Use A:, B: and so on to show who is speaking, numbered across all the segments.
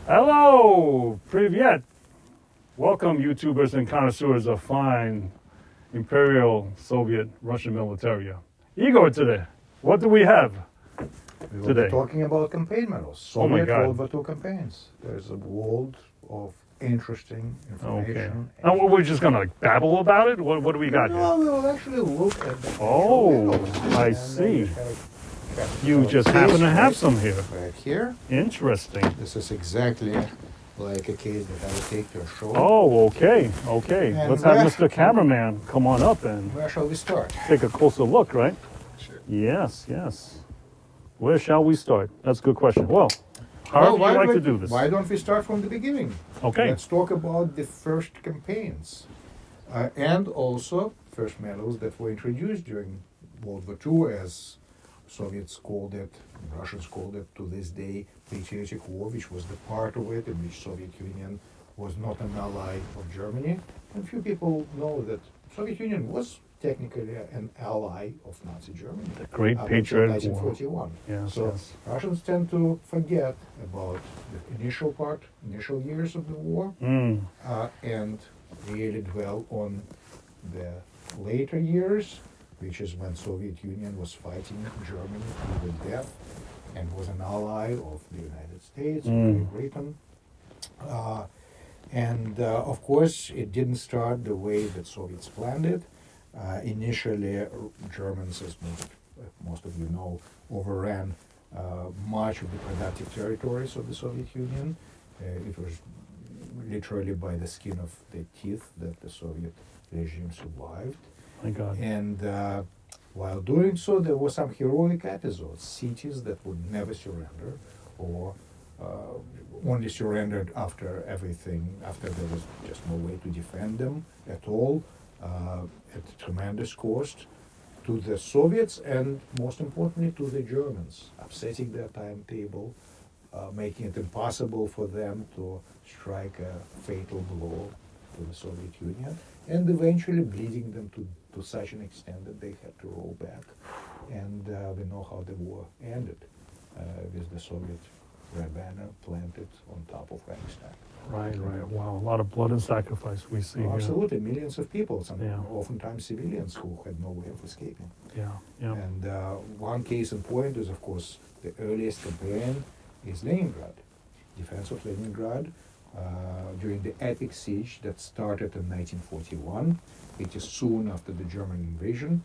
A: Hello, Privyet. Welcome, YouTubers and connoisseurs of fine Imperial Soviet Russian militaria. Igor, today, what do we have
B: We will
A: today?
B: be talking about campaign medals,
A: Oh my
B: Soviet
A: God.
B: World War II campaigns. There's a world of interesting
A: Okay.
B: information.
A: Now, we're just going to babble about it? What do we got
B: No,
A: here?
B: we will actually look at the
A: Oh,
B: actual medals.
A: I
B: And
A: see.
B: have
A: You
B: our
A: just
B: case
A: happen to have
B: right-
A: some here.
B: Right here.
A: Interesting.
B: This is exactly like a case that I will take to a show.
A: Oh, okay.
B: And
A: Let's have
B: where-
A: Mr. Cameraman come on up and
B: Where shall we start?
A: take a closer look, right?
B: Sure.
A: Yes. Where shall we start? That's a good question. Well, however you like to do this.
B: Why don't we start from the beginning?
A: Okay.
B: Let's talk about the first campaigns and also first medals that were introduced during World War II, as Soviets called it, Russians called it to this day, Patriotic War, which was the part of it in which Soviet Union was not an ally of Germany. And few people know that Soviet Union was technically an ally of Nazi Germany.
A: The Great
B: up until
A: Patriotic War.
B: 1941.
A: Yes,
B: So
A: yes.
B: Russians tend to forget about the initial years of the war, and really dwell on the later years, which is when Soviet Union was fighting Germany to the death and was an ally of the United States, Great Britain. Of course, it didn't start the way that Soviets planned it. Initially, Germans, as most of you know, overran much of the productive territories of the Soviet Union. It was literally by the skin of their teeth that the Soviet regime survived.
A: My God.
B: And while doing so, there were some heroic episodes, cities that would never surrender, or only surrendered after there was just no way to defend them at all, at tremendous cost to the Soviets and, most importantly, to the Germans, upsetting their timetable, making it impossible for them to strike a fatal blow to the Soviet Union, and eventually bleeding them to such an extent that they had to roll back. And we know how the war ended, with the Soviet red banner planted on top of Reichstag.
A: Right. Wow, a lot of blood and sacrifice we see here.
B: Absolutely, millions of people, some
A: Yeah.
B: oftentimes civilians who had no way of escaping.
A: Yeah.
B: And one case in point is, of course, the earliest campaign is Leningrad. Defense of Leningrad during the epic siege that started in 1941. It is soon after the German invasion.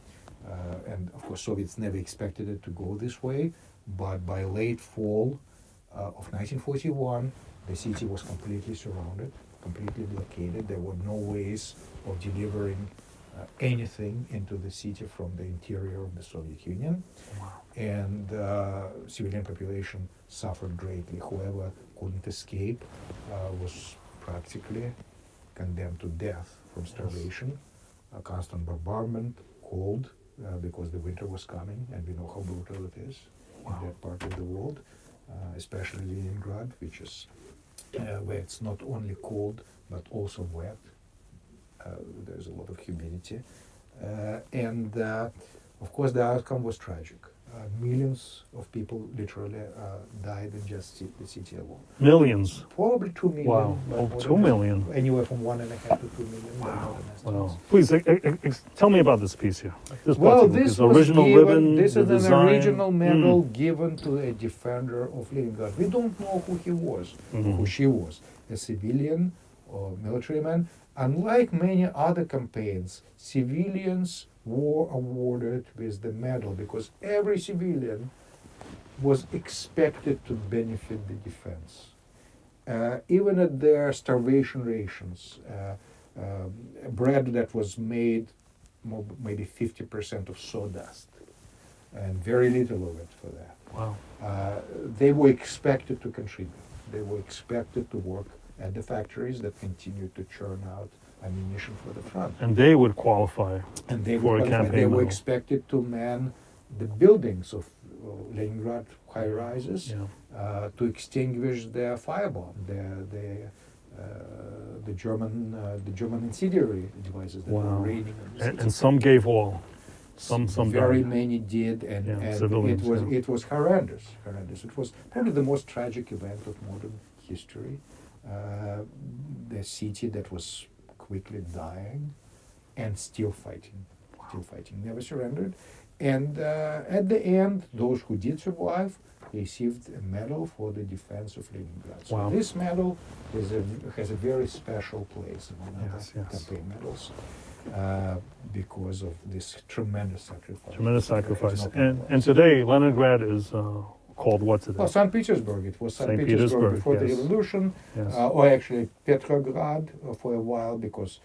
B: And of course, Soviets never expected it to go this way. But by late fall of 1941, the city was completely surrounded, completely blockaded. There were no ways of delivering anything into the city from the interior of the Soviet Union.
A: Wow.
B: And civilian population suffered greatly. Whoever couldn't escape was practically condemned to death from starvation, constant bombardment, cold, because the winter was coming, and we know how brutal it is in that part of the world, especially Leningrad, which is where it's not only cold but also wet. There's a lot of humidity. And of course, the outcome was tragic. Millions of people literally died in just the city alone.
A: Millions.
B: Probably 2 million.
A: Wow.
B: but
A: Oh,
B: more
A: 2
B: than-
A: million.
B: Anywhere from 1.5 to 2 million. but not an estimate.
A: Wow. Please tell me about this piece here. This
B: Well,
A: particular
B: this
A: piece.
B: was
A: Original
B: given,
A: ribbon.
B: this
A: the
B: is
A: design.
B: an original medal given to a defender of Leningrad. We don't know who he was, who she was, a civilian or military man. Unlike many other campaigns, civilians were awarded with the medal because every civilian was expected to benefit the defense. Even at their starvation rations, bread that was made maybe 50% of sawdust, and very little of it for that.
A: Wow.
B: They were expected to contribute. They were expected to work at the factories that continued to churn out ammunition for the front.
A: And they would qualify
B: And they
A: for
B: were,
A: a campaign
B: they were
A: medal.
B: expected to man the buildings of Leningrad high-rises to extinguish their firebomb, the German incendiary devices that were raining on the city.
A: And some gave all. Some
B: Very
A: died.
B: many did, and
A: Civilians,
B: it was horrendous. It was probably the most tragic event of modern history. The city that was quickly dying and still fighting, never surrendered. And at the end, those who did survive received a medal for the defense of Leningrad. So
A: Wow.
B: this medal has a very special place among other
A: Yes, yes.
B: campaign medals because of this tremendous sacrifice.
A: Tremendous
B: There is
A: sacrifice.
B: no
A: And
B: compromise.
A: today, Leningrad is called what today?
B: Well, St. Petersburg. It was St.
A: St.
B: Petersburg
A: Petersburg,
B: before the
A: yes.
B: revolution,
A: Yes.
B: or actually Petrograd for a while, because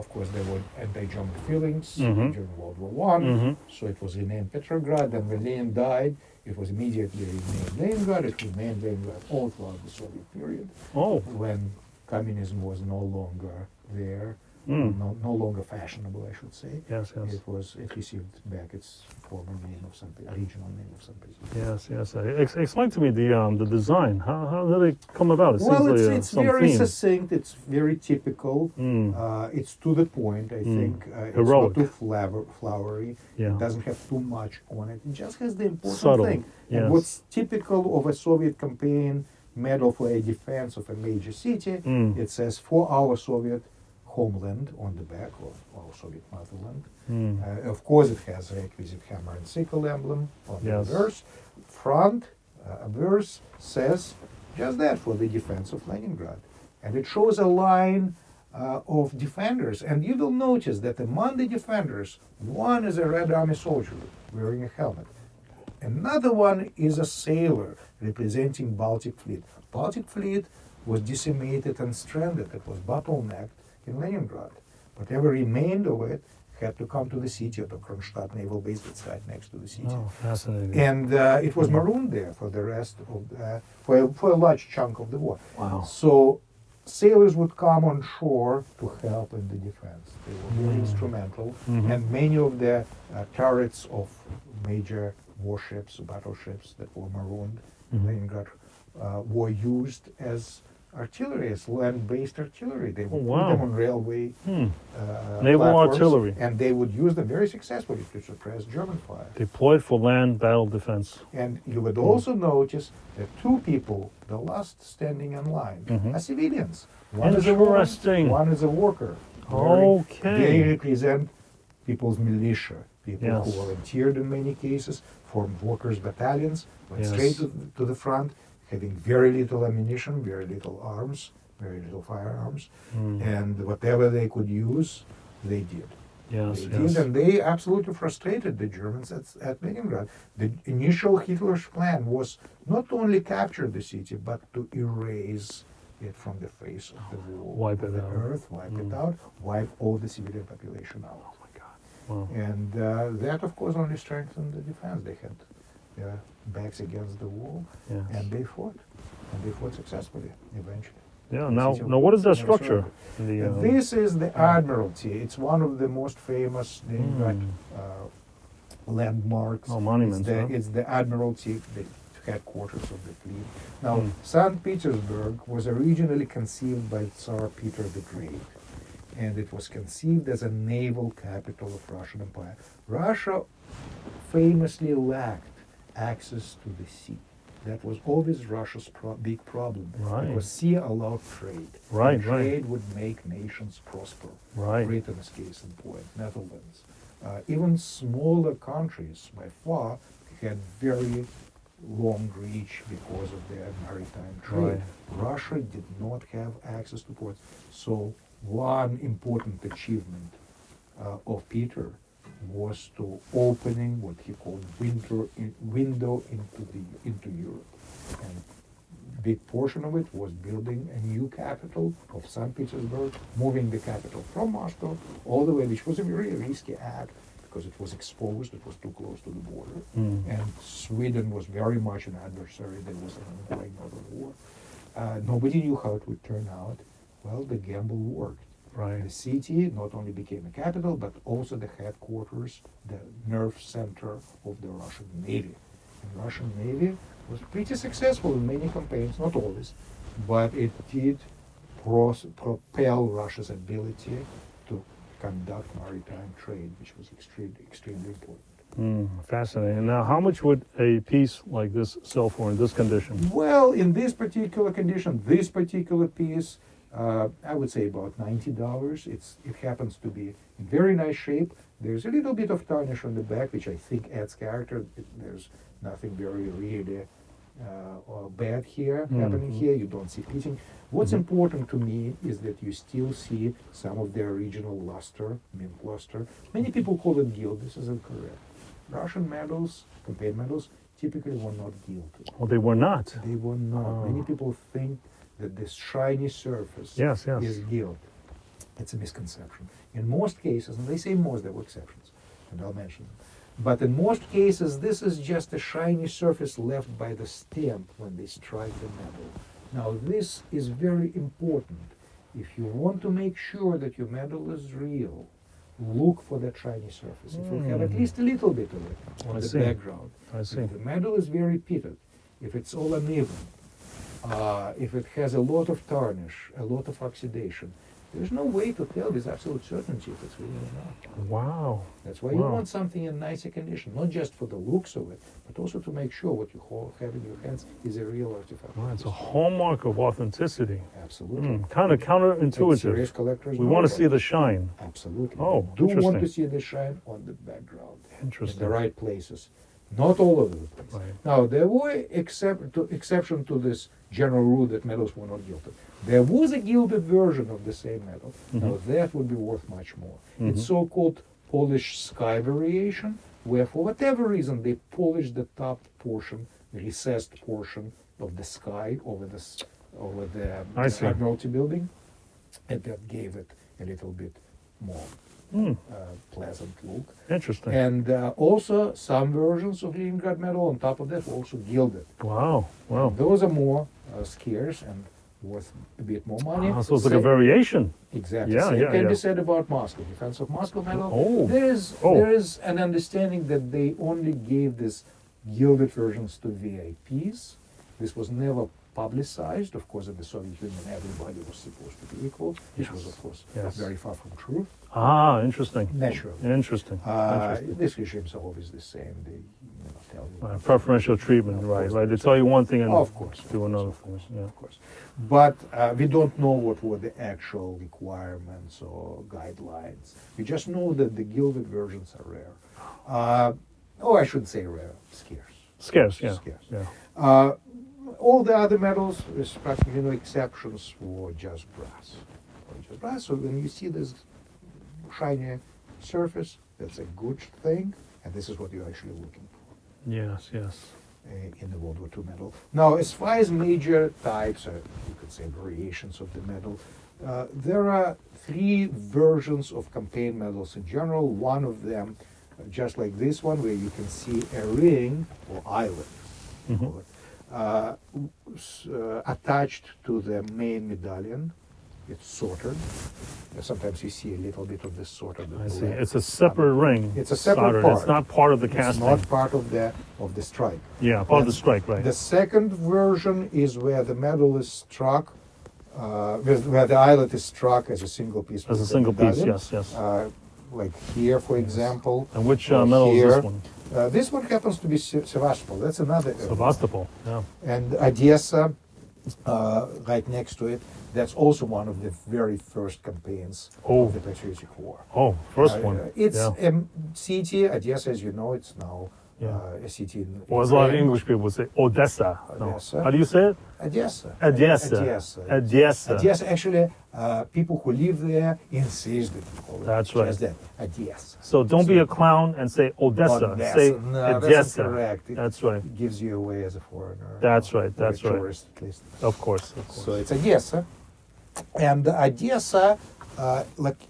B: of course there were anti-German feelings
A: Mhm.
B: during World War One.
A: Mhm.
B: So it was renamed Petrograd. And when Lenin died, it was immediately renamed Leningrad. It remained Leningrad all throughout the Soviet period,
A: Oh.
B: when communism was no longer there,
A: Mm.
B: no longer fashionable, I should say.
A: Yes, yes.
B: It received back its former name of original name of St. Petersburg.
A: Yes, yes. Explain to me the design. How did it come about? It
B: Well,
A: seems like
B: it's
A: some
B: very
A: theme.
B: succinct. It's very typical.
A: Mm.
B: It's to the point. I think it's
A: Heroic.
B: not too flowery.
A: Yeah.
B: It doesn't have too much on it. It just has the important
A: Subtle,
B: thing.
A: yes.
B: And what's typical of a Soviet campaign medal for a defense of a major city,
A: Mm.
B: it says "For our Soviet homeland" on the back, or our Soviet motherland.
A: Mm.
B: Of course, it has a requisite hammer and sickle emblem on
A: Yes.
B: the reverse. Front verse says just that, "For the defense of Leningrad." And it shows a line of defenders. And you will notice that among the defenders, one is a Red Army soldier wearing a helmet. Another one is a sailor representing Baltic Fleet. Baltic Fleet was decimated and stranded. It was bottlenecked in Leningrad. Whatever remained of it had to come to the city, of the Kronstadt naval base that's right next to the city.
A: Oh, fascinating.
B: And it was marooned there for the rest of for a large chunk of the war.
A: Wow.
B: So sailors would come on shore to help in the defense. They were very instrumental,
A: Mhm.
B: and many of the turrets of major warships, battleships that were marooned in
A: Mhm.
B: Leningrad were used as artillery, as land-based artillery. They would
A: Oh,
B: put them
A: wow.
B: on railway
A: Hmm. Naval
B: platforms,
A: artillery.
B: and they would use them very successfully to suppress German fire.
A: Deployed for land battle defense.
B: And you would also notice that two people, the last standing in line,
A: Mhm.
B: are civilians. One is a woman,
A: Interesting.
B: one is a worker.
A: Okay.
B: They represent people's militia, people
A: Yes.
B: who volunteered in many cases, formed workers' battalions, went
A: Yes.
B: straight to the front, having very little ammunition, very little arms, very little firearms,
A: Mm.
B: and whatever they could use, they did.
A: Yes,
B: They
A: yes.
B: did, and they absolutely frustrated the Germans at Leningrad. The initial Hitler's plan was not only capture the city, but to erase it from the face of the wall,
A: Wipe
B: of
A: it
B: the
A: out.
B: earth, wipe it out, wipe all the civilian population out.
A: Oh my God. Wow.
B: And that, of course, only strengthened the defense. They had their backs against the wall,
A: Yes.
B: and they fought. And they fought successfully, eventually.
A: Yeah.
B: The
A: Now,
B: city
A: what is that
B: never
A: structure?
B: surrendered.
A: The,
B: And this is the Admiralty. It's one of the most famous Leningrad landmarks.
A: Oh, monuments, huh?
B: It's the Admiralty, the headquarters of the fleet. Now,
A: Mm.
B: St. Petersburg was originally conceived by Tsar Peter the Great, and it was conceived as a naval capital of Russian Empire. Russia famously lacked access to the sea. That was always Russia's big problem,
A: Right.
B: because sea allowed trade.
A: Right,
B: And
A: right.
B: trade would make nations prosper.
A: Right.
B: Britain's case in point, Netherlands. Even smaller countries, by far, had very long reach because of their maritime trade. Russia did not have access to ports. So one important achievement of Peter was to opening what he called window into Europe, and big portion of it was building a new capital of St. Petersburg, moving the capital from Moscow all the way, which was a very risky act because it was exposed, it was too close to the border,
A: Mm.
B: and Sweden was very much an adversary. There was an ongoing war. Nobody knew how it would turn out. Well, the gamble worked.
A: Right.
B: The city not only became a capital, but also the headquarters, the nerve center of the Russian Navy. And Russian Navy was pretty successful in many campaigns, not always, but it did propel Russia's ability to conduct maritime trade, which was extremely important.
A: Fascinating. Now, how much would a piece like this sell for in this condition?
B: Well, in this particular condition, this particular piece, I would say about $90. It happens to be in very nice shape. There's a little bit of tarnish on the back, which I think adds character. There's nothing very really or bad here happening here. You don't see pitting. What's important to me is that you still see some of the original luster, mint luster. Many people call it gilt. This is incorrect. Russian medals, campaign medals, typically were not gilded.
A: Oh, they were not.
B: They were not.
A: Oh.
B: Many people think that this shiny surface
A: Yes, yes.
B: is gilt. It's a misconception. In most cases, and they say most, there were exceptions, and I'll mention them. But in most cases, this is just a shiny surface left by the stamp when they strike the metal. Now, this is very important. If you want to make sure that your metal is real, look for that shiny surface. If you have at least a little bit of it on
A: I
B: the
A: see.
B: background.
A: I see.
B: If the metal is very pitted, if it's all uneven, if it has a lot of tarnish, a lot of oxidation, there's no way to tell with absolute certainty if it's real or not.
A: Wow.
B: That's why you
A: Wow.
B: want something in nicer condition, not just for the looks of it, but also to make sure what you have in your hands is a real artifact.
A: Wow, it's a hallmark of authenticity.
B: Absolutely.
A: Kind of
B: And
A: counterintuitive.
B: serious collectors
A: We
B: know
A: want to
B: about
A: see
B: it.
A: the shine.
B: Absolutely.
A: Oh,
B: You do want
A: interesting.
B: to see the shine on the background. In
A: Interesting.
B: the right places. Not all over the place.
A: Right.
B: Now, there were exception to this general rule that metals were not gilded. There was a gilded version of the same metal. Now, that would be worth much more. It's so-called Polish sky variation, where for whatever reason they polished the top portion, the recessed portion of the sky over the
A: I see.
B: Admiralty building, and that gave it a little bit more pleasant look.
A: Interesting.
B: And also some versions of Leningrad metal on top of that were also gilded.
A: Wow. Wow.
B: Those are more scarce and worth a bit more money.
A: So it's like a variation.
B: Exactly.
A: Yeah,
B: Same
A: yeah,
B: can
A: yeah.
B: be said about Moscow. Defense of Moscow metal.
A: Oh.
B: There is an understanding that they only gave these gilded versions to VIPs. This was never publicized. Of course, in the Soviet Union, everybody was supposed to be equal, which was, of course,
A: Yes.
B: very far from true.
A: Ah, interesting.
B: Naturally.
A: Interesting. Interesting.
B: These regimes are always the same. They tell you.
A: Preferential treatment,
B: Of
A: right?
B: course.
A: Right. They tell you one thing and
B: Of course.
A: do another
B: Of course.
A: thing. Yeah.
B: Of course. But we don't know what were the actual requirements or guidelines. We just know that the gilded versions are rare. I shouldn't say rare, scarce.
A: Scarce. Yeah.
B: Scarce.
A: Yeah.
B: All the other metals, with practically no exceptions, were just brass. So when you see this shiny surface, that's a good thing, and this is what you're actually looking for
A: Yes. Yes.
B: in the World War II metal. Now, as far as major types, or you could say variations of the metal, there are three versions of campaign medals in general. One of them, just like this one, where you can see a ring or island, we call it, attached to the main medallion. It's sorted. Sometimes you see a little bit of this sorted.
A: I see. It's a separate ring.
B: It's a separate
A: soldered.
B: part.
A: It's not part of the
B: It's
A: casting.
B: not part of the strike.
A: Yeah, part of the
B: That's-
A: strike, right?
B: The second version is where the metal is struck, where the eyelet is struck as a single piece.
A: As a
B: with the
A: single piece,
B: medallion.
A: yes, yes.
B: Like here, for example.
A: And which
B: or
A: metal is
B: here.
A: this one?
B: This one happens to be Sevastopol. That's another.
A: Sevastopol. Yeah.
B: And Odessa, right next to it. That's also one of the very first campaigns
A: Oh.
B: of the Patriotic War.
A: Oh, first one.
B: It's
A: Yeah.
B: a city, Odessa, as you know, it's now
A: Yeah.
B: a city in
A: Well, as a lot of
B: Ukraine.
A: English people would say Odessa. No.
B: Odessa.
A: How do you say it?
B: Odessa.
A: Odessa.
B: Odessa.
A: Odessa.
B: Odessa, actually, people who live there insist that you call it
A: That's right.
B: just that, Odessa.
A: So don't be a clown and say Odessa.
B: Odessa.
A: Say
B: No, that's
A: Odessa.
B: incorrect. It
A: That's right.
B: gives you away as a foreigner.
A: That's right,
B: or
A: that's
B: a
A: right.
B: tourist, at least.
A: Of course. Of course.
B: So it's Odessa. And Odessa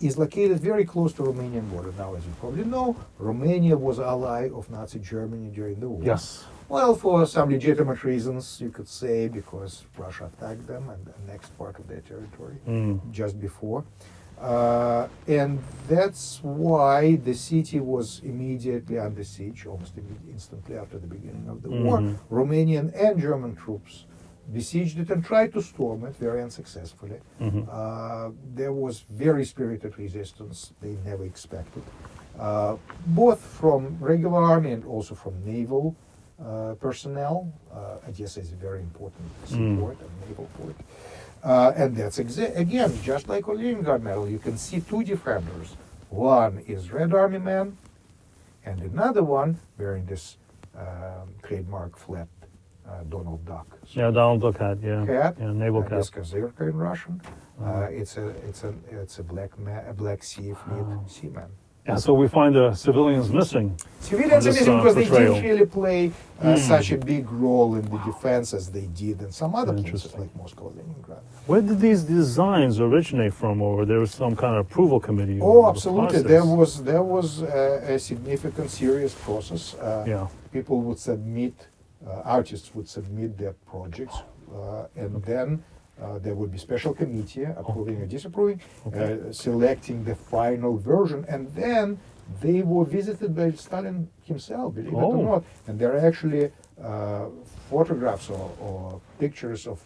B: is located very close to Romanian border. Now, as you probably know, Romania was ally of Nazi Germany during the war.
A: Yes.
B: Well, for some legitimate reasons, you could say, because Russia attacked them and annexed part of their territory just before. And that's why the city was immediately under siege, almost instantly after the beginning of the war. Romanian and German troops besieged it and tried to storm it very unsuccessfully. There was very spirited resistance they never expected. both from regular army and also from naval personnel. Odessa is a very important seaport and naval port. And that's again, just like on Leningrad medal, you can see two defenders. One is Red Army man, and another one wearing this trademark flat Donald Duck.
A: Yeah, Donald Duck hat. Yeah.
B: Hat.
A: Yeah, naval cap.
B: It's Kazirka in Russian. It's a Black Sea Fleet seaman.
A: Yeah. So we find the civilians missing.
B: Civilians are
A: this,
B: missing because they
A: portrayal.
B: didn't really play such a big role in the defense as they did in some other places
A: Interesting.
B: like Moscow or Leningrad.
A: Where did these designs originate from, or there was some kind of approval committee?
B: Oh,
A: or
B: absolutely.
A: process?
B: There was a significant, serious process.
A: Yeah.
B: People would submit, artists would submit their projects, and then there would be special committee approving or disapproving, selecting the final version, and then they were visited by Stalin himself, believe it or not. And there are actually photographs or pictures of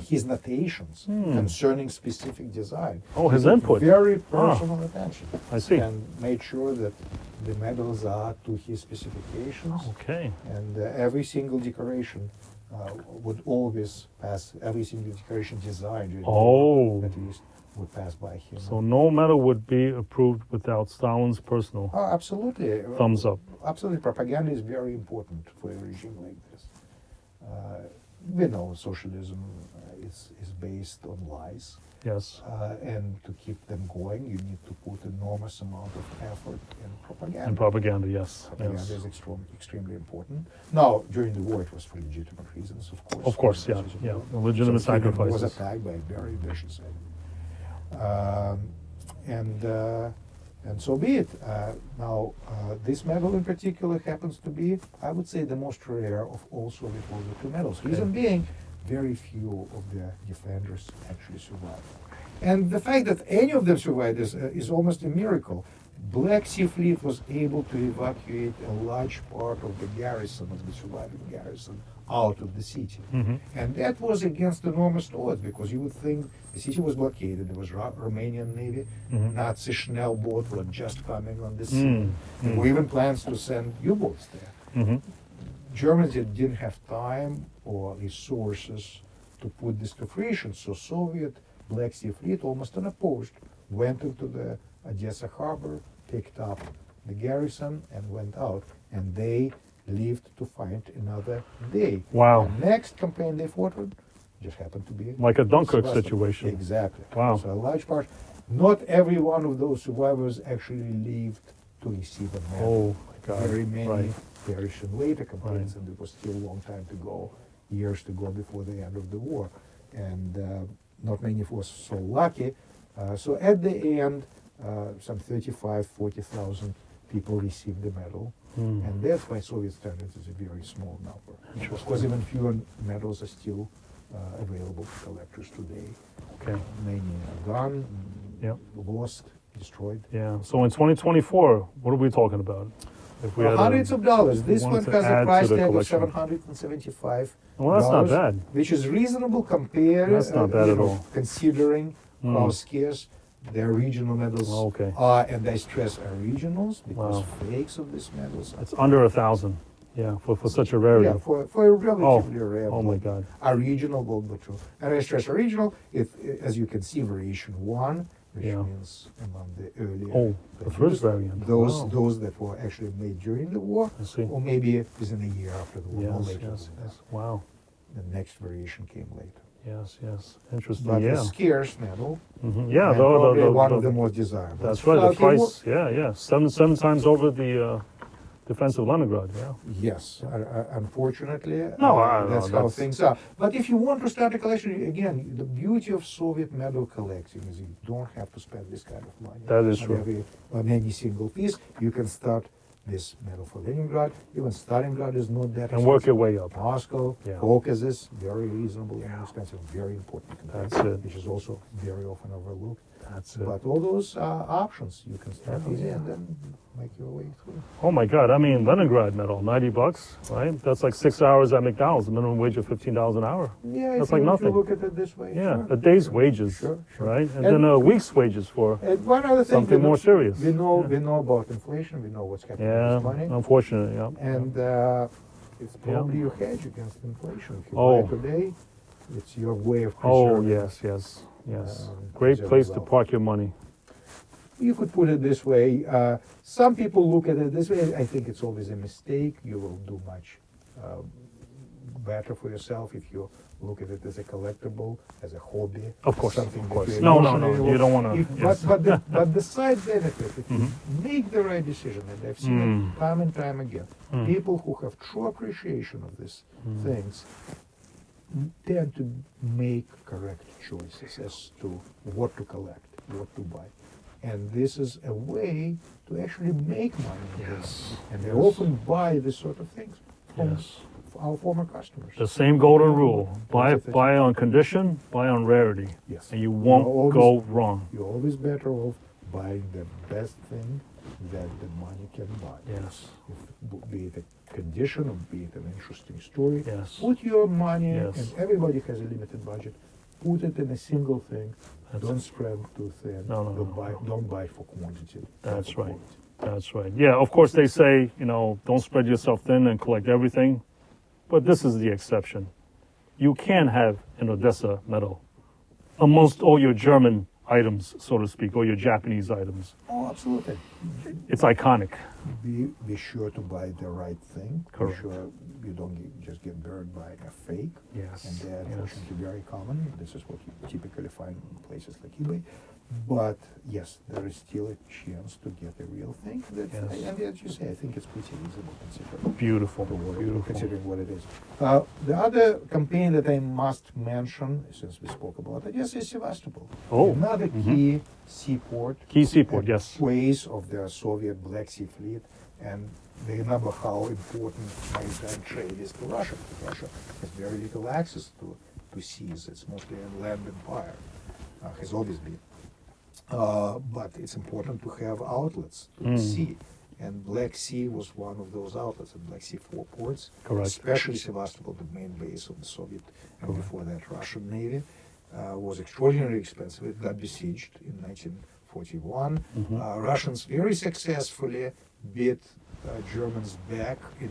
B: his notations concerning specific design.
A: Oh, his
B: He took
A: input.
B: Very personal attention.
A: I see.
B: And made sure that the medals are to his specifications.
A: Okay.
B: And every single decoration would always pass, every single decoration designed, at least, would pass by him.
A: So no medal would be approved without Stalin's personal
B: Oh, absolutely.
A: thumbs up.
B: Absolutely. Propaganda is very important for a regime like this. We know socialism is based on lies.
A: Yes.
B: And to keep them going, you need to put enormous amount of effort in propaganda.
A: And propaganda, yes.
B: Propaganda
A: Yes.
B: is extremely important. Now, during the war, it was for legitimate reasons, of course.
A: Of course, yeah.
B: This is
A: Yeah.
B: important.
A: The legitimate
B: So Finland was
A: sacrifices.
B: attacked by a very vicious enemy. And so be it. Now, this medal in particular happens to be, I would say, the most rare of all Soviet World War II medals. Reason being, very few of the defenders actually survived. And the fact that any of them survived is almost a miracle. Black Sea Fleet was able to evacuate a large part of the garrison, of the surviving garrison, out of the city. And that was against enormous odds, because you would think the city was blockaded. There was Romanian Navy, Nazi Schnellboat were just coming on the scene. There were even plans to send U-boats there. Germans didn't have time or resources to put this to fruition, so Soviet Black Sea Fleet, almost unopposed, went into the Odessa harbor, picked up the garrison, and went out. And they lived to fight another day.
A: Wow.
B: The next campaign they fought on just happened to be
A: Like a Dunkirk
B: Sevastopol.
A: situation.
B: Exactly.
A: Wow.
B: So a large part, not every one of those survivors actually lived to receive a medal.
A: Oh, my God.
B: Very many
A: Right.
B: perished in later campaigns,
A: Right.
B: and it was still a long time to go, years to go before the end of the war. And not many were so lucky. So at the end, some 40,000 people received the medal. And that's by Soviet standards is a very small number. Of course, even fewer medals are still available to collectors today.
A: Okay.
B: Many are gone,
A: Yep.
B: lost, destroyed.
A: Yeah. So in 2024, what are we talking about? If we had
B: Hundreds of dollars. This
A: wanted
B: one
A: to
B: has
A: add
B: a
A: to
B: price
A: the
B: tag of
A: collection.
B: $775.
A: Well, that's not bad.
B: Which is reasonable compared,
A: That's not bad at all.
B: considering how scarce the original medals
A: Okay.
B: are, and I stress originals because
A: Wow.
B: fakes of these medals are
A: It's under 1,000. Yeah, for such a rarity.
B: yeah, for a relatively rare
A: Oh my God.
B: original World War II. And I stress original, as you can see, variation 1, which
A: Yeah.
B: means among the earlier
A: Oh, the first variant.
B: those
A: Wow.
B: those that were actually made during the war,
A: I see.
B: or maybe within a year after the war, or
A: Yes,
B: later.
A: yes,
B: than
A: yes. Wow.
B: that. The next variation came later.
A: Yes, yes. Interesting.
B: But
A: Yeah.
B: the scarce medal,
A: Yeah,
B: and probably one of
A: the,
B: the most desirable.
A: that's right.
B: Now,
A: The
B: if you wa-
A: price. Yeah. Seven times over the defense of Leningrad. Yeah.
B: Yes, unfortunately,
A: No, I know,
B: that's how
A: that's-
B: things are. But if you want to start a collection, again, the beauty of Soviet medal collecting is you don't have to spend this kind of money
A: That is
B: on
A: true.
B: on any single piece. You can start this medal for Leningrad. Even Stalingrad is not that
A: And work
B: expensive.
A: your way up.
B: Moscow,
A: Yeah.
B: Caucasus, very reasonable and expensive, very important country,
A: That's it.
B: which is also very often overlooked.
A: That's it.
B: But all those options, you can start easy and then make your way through.
A: Oh my God! I mean, Leningrad medal, $90, right? That's like 6 hours at McDonald's. The minimum wage of $15 an hour.
B: Yeah,
A: That's
B: if
A: like
B: you, if you
A: nothing.
B: look at it this way.
A: Yeah,
B: sure,
A: a day's
B: sure,
A: wages,
B: sure, sure.
A: right? And
B: And-
A: then a week's wages for
B: And one other thing,
A: something more serious.
B: we know
A: Yeah.
B: we know about inflation. We know what's happening
A: Yeah,
B: with money,
A: unfortunately, yeah.
B: and it's probably your hedge against inflation. If you
A: Oh.
B: buy today, it's your way of
A: Oh
B: preserving.
A: yes. Great
B: preserving
A: place to
B: wealth.
A: park your money.
B: You could put it this way. Some people look at it this way. I think it's always a mistake. You will do much better for yourself if you look at it as a collectible, as a hobby.
A: Of course,
B: something
A: of
B: that
A: course.
B: you
A: No,
B: emotionally
A: you don't want to.
B: If-
A: Yes.
B: but the side benefit, if you make the right decision, and I've seen it time and time again, people who have true appreciation of these things tend to make correct choices as to what to collect, what to buy. And this is a way to actually make money.
A: Yes.
B: And they
A: Yes.
B: often buy this sort of things from
A: Yes.
B: our former customers.
A: The same golden rule: buy
B: That's it.
A: buy on condition, buy on rarity,
B: Yes.
A: and you won't
B: always-
A: go wrong.
B: You're always better off buying the best thing that the money can buy.
A: Yes.
B: Be it a condition or be it an interesting story.
A: Yes.
B: Put your money,
A: Yes.
B: and everybody has a limited budget, put it in a single thing.
A: That's
B: don't
A: it.
B: spread too thin.
A: No, no,
B: don't
A: no,
B: buy,
A: no.
B: Don't buy for quantity. buy
A: That's
B: for
A: right.
B: quality.
A: That's right. Yeah, of course they say, don't spread yourself thin and collect everything, but this is the exception. You can have an Odessa medal amongst all your German items, so to speak, or your Japanese items.
B: Oh, absolutely.
A: It's iconic.
B: Be sure to buy the right thing.
A: Correct.
B: Be sure you don't just get burned by a fake.
A: Yes.
B: And they're
A: Yes.
B: unfortunately very common. This is what you typically find in places like eBay. But yes, there is still a chance to get a real thing.
A: Yes.
B: And as you say, I think it's pretty reasonable considering.
A: Beautiful.
B: Beautiful. Considering what it is. The other campaign that I must mention, since we spoke about it, is Sevastopol.
A: Oh,
B: Another key seaport.
A: Key seaport, yes.
B: Place of the Soviet Black Sea Fleet, and they remember how important maritime trade is to Russia. Russia has very little access to seas. It's mostly a land empire. Has always been. But it's important to have outlets to the sea. And Black Sea was one of those outlets, the Black Sea four ports,
A: Correct.
B: especially Sevastopol, the main base of the Soviet and before that Russian Navy, was extraordinarily expensive. It got besieged in 1941. Russians very successfully beat Germans back in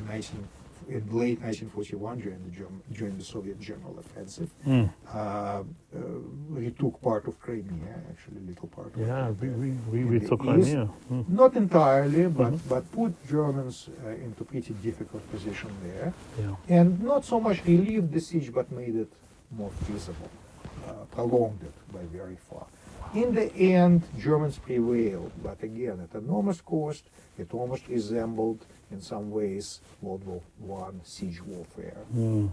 B: late 1941 during the Soviet General Offensive. Retook part of Crimea, actually, a little part of
A: Yeah,
B: Crimea.
A: we
B: in the
A: took
B: east.
A: Crimea.
B: Not entirely, but put Germans into pretty difficult position there,
A: Yeah.
B: and not so much relieved the siege, but made it more feasible, prolonged it by very far. In the end, Germans prevailed, but again, at enormous cost. It almost resembled, in some ways, World War I siege warfare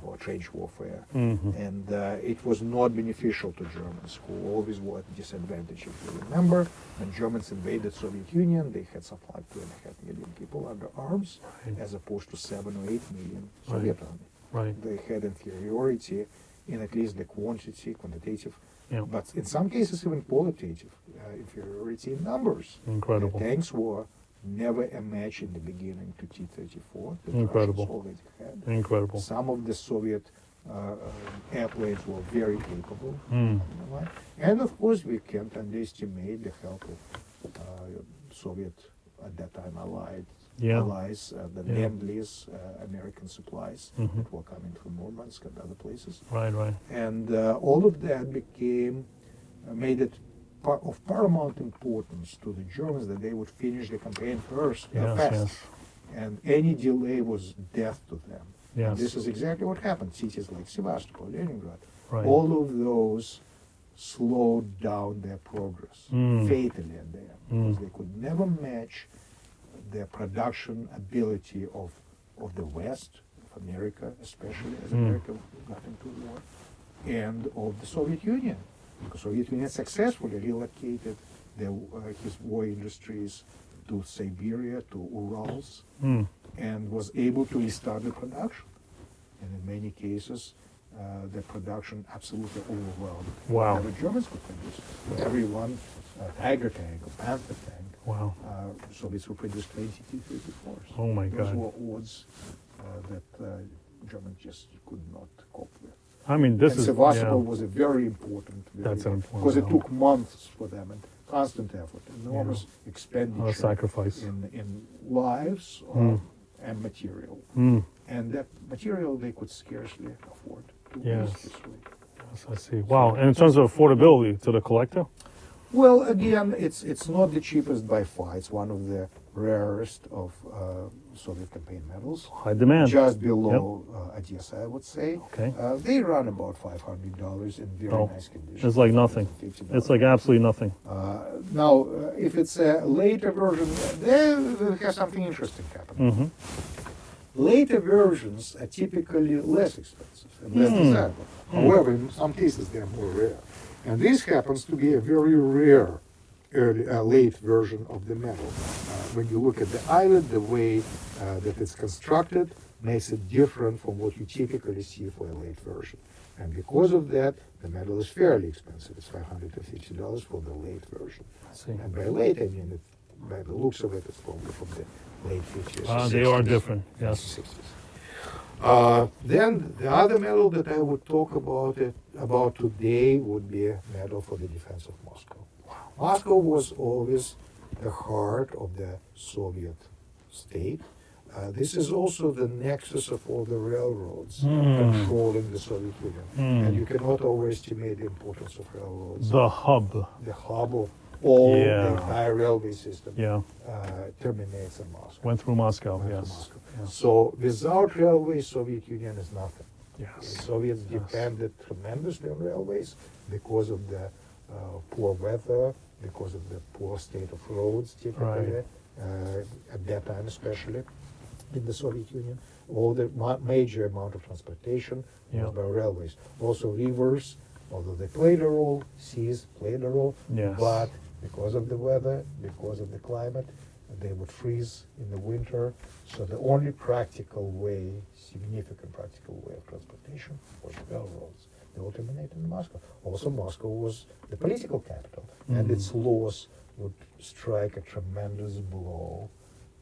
B: or trench warfare. And it was not beneficial to Germans, who always were at disadvantage. If you remember, when Germans invaded Soviet Union, they had something like 2.5 million people under arms, as opposed to 7 or 8 million Soviet army.
A: Right.
B: They had inferiority in at least the quantitative,
A: Yeah.
B: but in some cases even qualitative inferiority in numbers.
A: Incredible.
B: The tanks were never a match in the beginning to T-34 that
A: Incredible.
B: Russians already had.
A: Incredible.
B: Some of the Soviet airplanes were very capable.
A: Mm.
B: And of course, we can't underestimate the help of Soviet, at that time, allies, the
A: Yeah.
B: Lend-Lease American supplies that were coming from Murmansk and other places.
A: Right.
B: And all of that made it of paramount importance to the Germans that they would finish the campaign first, fast. And any delay was death to them.
A: Yes.
B: And this is exactly what happened. Cities like Sevastopol, Leningrad,
A: Right.
B: all of those slowed down their progress fatally at the end, because they could never match the production ability of the West, of America, especially as America got into war, and of the Soviet Union. Because Soviet Union successfully relocated his war industries to Siberia, to Urals,
A: Mm.
B: and was able to restart the production. And in many cases, the production absolutely overwhelmed
A: Wow.
B: whatever Germans could produce. For every one Tiger tank or Panther tank,
A: Wow.
B: Soviets would produce 20 T-34s.
A: Oh my
B: Those
A: God.
B: were odds that Germans just could not cope with.
A: I mean, this
B: And
A: is
B: Sevastopol
A: yeah.
B: was a very important,
A: That's an important
B: because it
A: battle.
B: took months for them and constant effort, enormous
A: A lot of
B: expenditure
A: sacrifice.
B: in lives and material.
A: Mm.
B: And that material they could scarcely afford to
A: Yes.
B: waste this way.
A: Yes, I see. Wow. And in terms of affordability to the collector,
B: Well, again, it's not the cheapest by far. It's one of the rarest of Soviet campaign medals.
A: high demand.
B: Just below Odessa, I would say.
A: Okay.
B: They run about $500 in very
A: Oh,
B: nice condition.
A: it's like nothing.
B: $50.
A: It's like absolutely nothing.
B: Now, if it's a later version, there we have something interesting happening.
A: Hmm.
B: Later versions are typically less expensive and less desirable. However, in some cases they are more rare. And this happens to be a very rare late version of the medal. When you look at the eyelet, the way that it's constructed makes it different from what you typically see for a late version. And because of that, the medal is fairly expensive. It's $550 for the late version.
A: I see.
B: And by late, I mean, by the looks of it, it's probably from the late 50s. or
A: They are
B: 60s,
A: different. Yes.
B: 60s. Then the other medal that I would talk about today would be a medal for the defense of Moscow. Moscow was always the heart of the Soviet state. This is also the nexus of all the railroads controlling the Soviet Union. And you cannot overestimate the importance of railroads.
A: The hub.
B: The hub of all
A: Yeah.
B: the entire railway system
A: Yeah.
B: terminates in Moscow.
A: Went through Moscow.
B: Went to
A: Yes.
B: Moscow.
A: Yeah.
B: So without railways, Soviet Union is nothing. The
A: Yes.
B: Soviets depended tremendously on railways because of the poor weather, because of the poor state of roads typically, at that time especially in the Soviet Union. All the major amount of transportation
A: Yeah.
B: was by railways. Also rivers, although they played a role, seas played a role,
A: Yes.
B: but because of the weather, because of the climate, they would freeze in the winter. So the only practical way, significant practical way of transportation was railroads. They all terminated in Moscow. Also, Moscow was the political capital, and its loss would strike a tremendous blow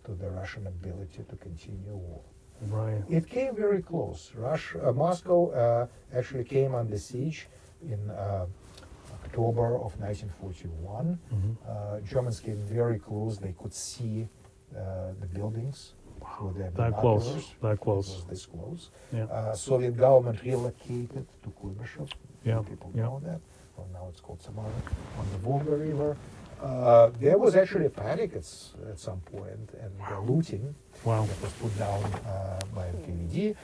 B: to the Russian ability to continue war.
A: Right.
B: It came very close. Moscow actually came under siege in October of 1941. Germans came very close. They could see the buildings through their
A: That close.
B: binoculars.
A: That
B: It
A: close.
B: was this close.
A: Yeah.
B: Soviet government relocated to Kuymashev.
A: Yeah,
B: People
A: yeah.
B: know that. Well, now it's called Samara, on the Volga River. There was actually a panic at some point, and looting
A: Wow.
B: that was put down by NKVD.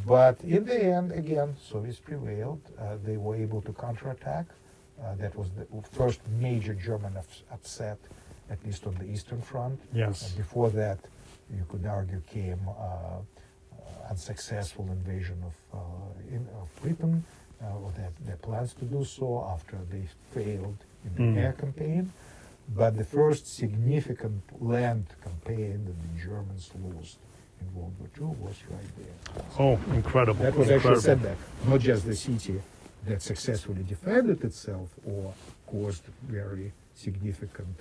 B: But in the end, again, Soviets prevailed. They were able to counterattack. That was the first major German upset, at least on the Eastern Front.
A: Yes.
B: And before that, you could argue, came unsuccessful invasion of Britain, or their plans to do so after they failed in the air campaign. But the first significant land campaign that the Germans lost in World War II was right there.
A: Oh, incredible.
B: That was actually a
A: Incredible.
B: setback, not just the city that successfully defended itself or caused very significant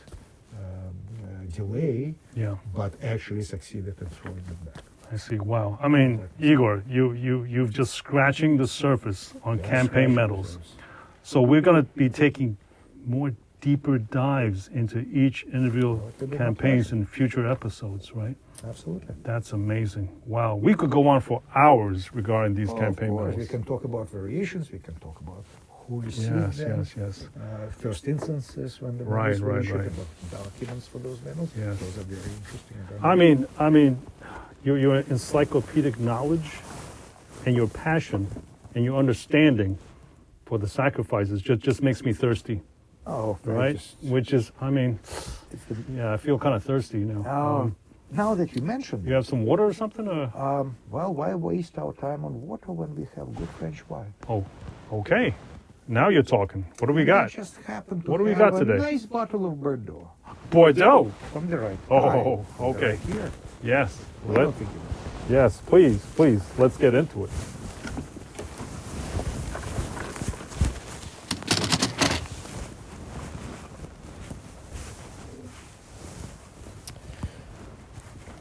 B: delay,
A: Yeah.
B: but actually succeeded in throwing it back.
A: I see. Wow. I mean, Igor, you've just scratching the surface on
B: That's
A: campaign
B: right.
A: medals. So we're going to be taking more deeper dives into each individual
B: Well, it could be
A: campaigns
B: fantastic.
A: in future episodes, right?
B: Absolutely.
A: That's amazing. Wow. We could go on for hours regarding these
B: Oh,
A: campaign
B: of course. We
A: medals.
B: can talk about variations. We can talk about who received
A: Yes,
B: them.
A: yes, yes.
B: First instances when the
A: Right,
B: medals were
A: right,
B: issued,
A: right.
B: about documents for those medals.
A: Yes.
B: Those are very interesting.
A: I mean, your encyclopedic knowledge and your passion and your understanding for the sacrifices just makes me thirsty,
B: Oh,
A: right? Which is, I mean, yeah, I feel kind of thirsty now.
B: Now that you mentioned
A: You have some water or something? Or?
B: well, why waste our time on water when we have good French wine?
A: Oh, okay. Now you're talking. What do we
B: I
A: got?
B: just happened to
A: What do we
B: have
A: got
B: a
A: today?
B: nice bottle of Bordeaux
A: Bordeaux.
B: from the right
A: Oh,
B: side, from the
A: okay.
B: right here.
A: Yes.
B: What do you think it is?
A: Yes, please. Let's get into it.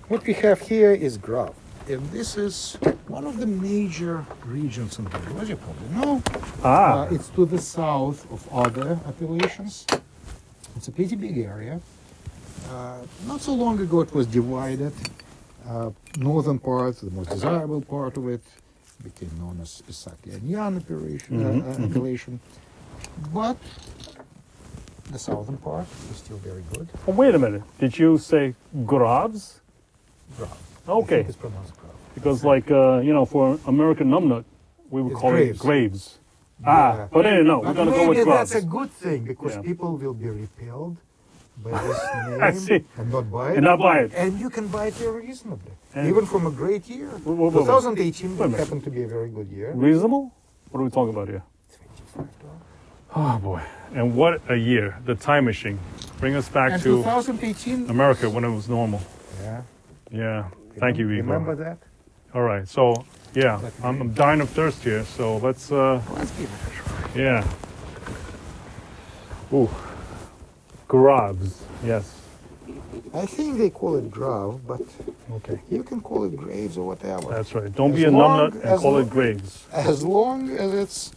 B: What we have here is Grav, and this is one of the major regions in Bordeaux, as you probably know. It's to the south of other appellations. It's a pretty big area. Not so long ago it was divided. Northern part, the most desirable part of it, became known as Pisaki-Anyan appellation. But the southern part is still very good.
A: Oh, wait a minute. Did you say Gravs?
B: Grav.
A: Okay.
B: I think it's pronounced Grav.
A: Because like, for American numbnumnut, we would
B: It's
A: call
B: Graves.
A: it Graves.
B: Yeah.
A: But anyway, no, we're
B: But
A: going to go with
B: maybe
A: Gravs.
B: that's a good thing, because
A: Yeah.
B: people will be repelled by this
A: I
B: name
A: see.
B: and not buy it.
A: And not buy it.
B: And you can buy it very reasonably,
A: And-
B: even from a great year.
A: wait.
B: 2018
A: Wait a minute.
B: happened to be a very good year.
A: Reasonable? What are we talking about here?
B: $25.
A: Oh, boy. And what a year. The time machine. Bring us back
B: And
A: to
B: 2018.
A: America when it was normal.
B: Yeah.
A: Yeah. Thank you, Igor.
B: Remember that?
A: All right. So, yeah, I'm dying of thirst here. So let's,
B: Let's give it a try.
A: yeah. Ooh. Gravs. Yes.
B: I think they call it Grav, but
A: Okay.
B: you can call it Graves or whatever.
A: That's right. Don't
B: As
A: be a
B: long-
A: numbnut and
B: as
A: call
B: long-
A: it Graves.
B: As long as it's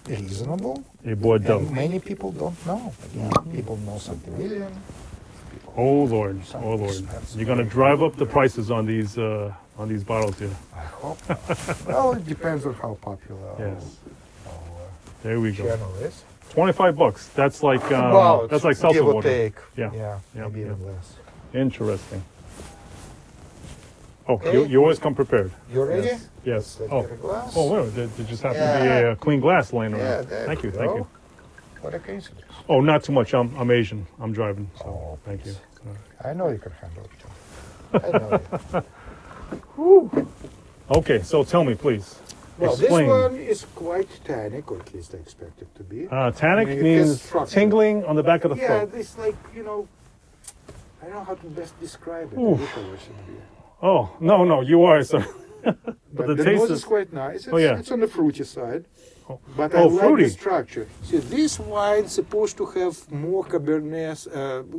B: reasonable.
A: A Bordeaux.
B: And many people don't know. Again, people know something million.
A: Oh Lord,
B: Some
A: oh Lord.
B: expensive
A: You're gonna drive up the prices on these bottles here.
B: I hope not. Well, it depends on how popular
A: Yes.
B: our
A: There we go.
B: channel is.
A: $25. That's like
B: About,
A: that's like seltzer
B: give or
A: water.
B: take.
A: Yeah.
B: Yeah,
A: Yeah,
B: maybe
A: yeah.
B: even less.
A: Interesting. Oh,
B: Okay.
A: you always come prepared.
B: You ready?
A: Yes.
B: Let's
A: Oh.
B: get a glass.
A: Oh, wait. There just happens to
B: Yeah.
A: be a clean glass laying around.
B: Yeah, there
A: Thank you.
B: we
A: Thank
B: go.
A: you.
B: What a coincidence.
A: Oh, not too much. I'm Asian. I'm driving. So
B: Oh,
A: thank you.
B: I know you can handle it. I know you.
A: Okay. So tell me, please.
B: Well,
A: Explain.
B: this one is quite tannic, or at least I expect it to be.
A: Tannic
B: I mean, it
A: means
B: has structure.
A: tingling on the back of the
B: Yeah,
A: throat.
B: this like, I don't know how to best describe it.
A: Oof.
B: I wish I was in beer.
A: Oh no, you are sir.
B: But
A: the
B: the
A: taste
B: nose
A: is-
B: is quite nice. It's,
A: Oh, yeah.
B: it's on the fruity side.
A: Oh.
B: But I
A: Oh,
B: like
A: fruity.
B: the structure. See, this wine is supposed to have more Cabernet,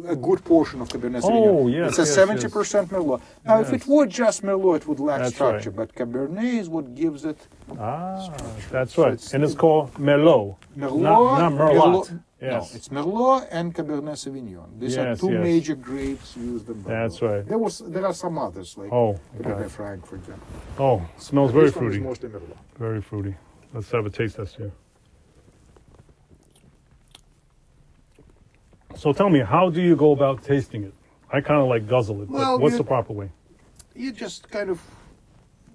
B: a good portion of Cabernet Sauvignon.
A: Oh, yes,
B: It's a
A: yes,
B: 70% Merlot. Now, if it were just Merlot, it would lack
A: That's
B: structure.
A: right.
B: But Cabernet is what gives it
A: That's right.
B: it's-
A: And it's called Merlot.
B: Merlot.
A: Not Merlot. Yes.
B: No, it's Merlot and Cabernet Sauvignon. These are
A: Yes,
B: two
A: yes.
B: major grapes used in Bordeaux.
A: That's right.
B: There are some others, like
A: Oh,
B: Cabernet
A: okay.
B: Franc, for example.
A: Oh, smells
B: But
A: very
B: this one is
A: fruity.
B: mostly Merlot.
A: Very fruity. Let's have a taste test here. So tell me, how do you go about tasting it? I kind of like guzzle it,
B: Well,
A: but what's
B: you-
A: the proper way?
B: You just kind of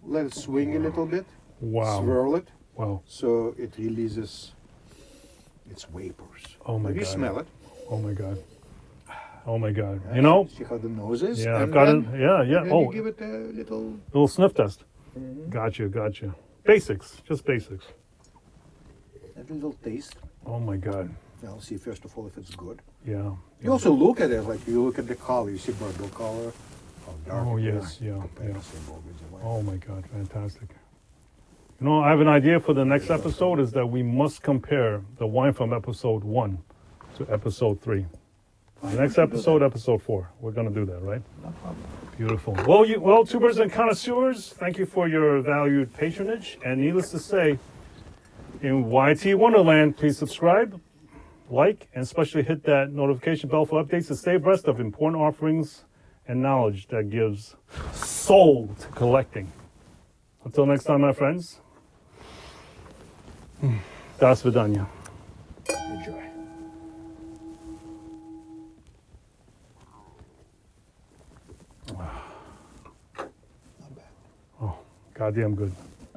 B: let it swing a little bit,
A: Wow.
B: swirl it,
A: Wow.
B: so it releases its vapors.
A: Oh my
B: You
A: God.
B: smell it.
A: Oh my God. Oh my God.
B: right?
A: You know?
B: See how the nose is.
A: Yeah, I've
B: and
A: got it.
B: then-
A: Yeah, yeah.
B: Then
A: Oh,
B: you give it a little.
A: little sniff test.
B: Mm-hmm.
A: Gotcha. Basics. Just basics.
B: A little taste.
A: Oh my God.
B: I'll see first of all if it's good.
A: Yeah.
B: You also look at it, like you look at the color. You see Bordeaux color, how dark
A: Oh,
B: it
A: yes,
B: is
A: yeah,
B: compared
A: yeah.
B: to, say, Burgundy wine.
A: Oh my God, fantastic. You know, I have an idea for the next episode is that we must compare the wine from episode 1 to episode 3. The next episode, episode 4. We're going to do that, right?
B: No problem.
A: Beautiful. Well, tubers and connoisseurs, thank you for your valued patronage. And needless to say, in YT Wonderland, please subscribe, like, and especially hit that notification bell for updates to stay abreast of important offerings and knowledge that gives soul to collecting. Until next time, my friends. До свидания.
B: Enjoy. Not bad.
A: Goddamn good.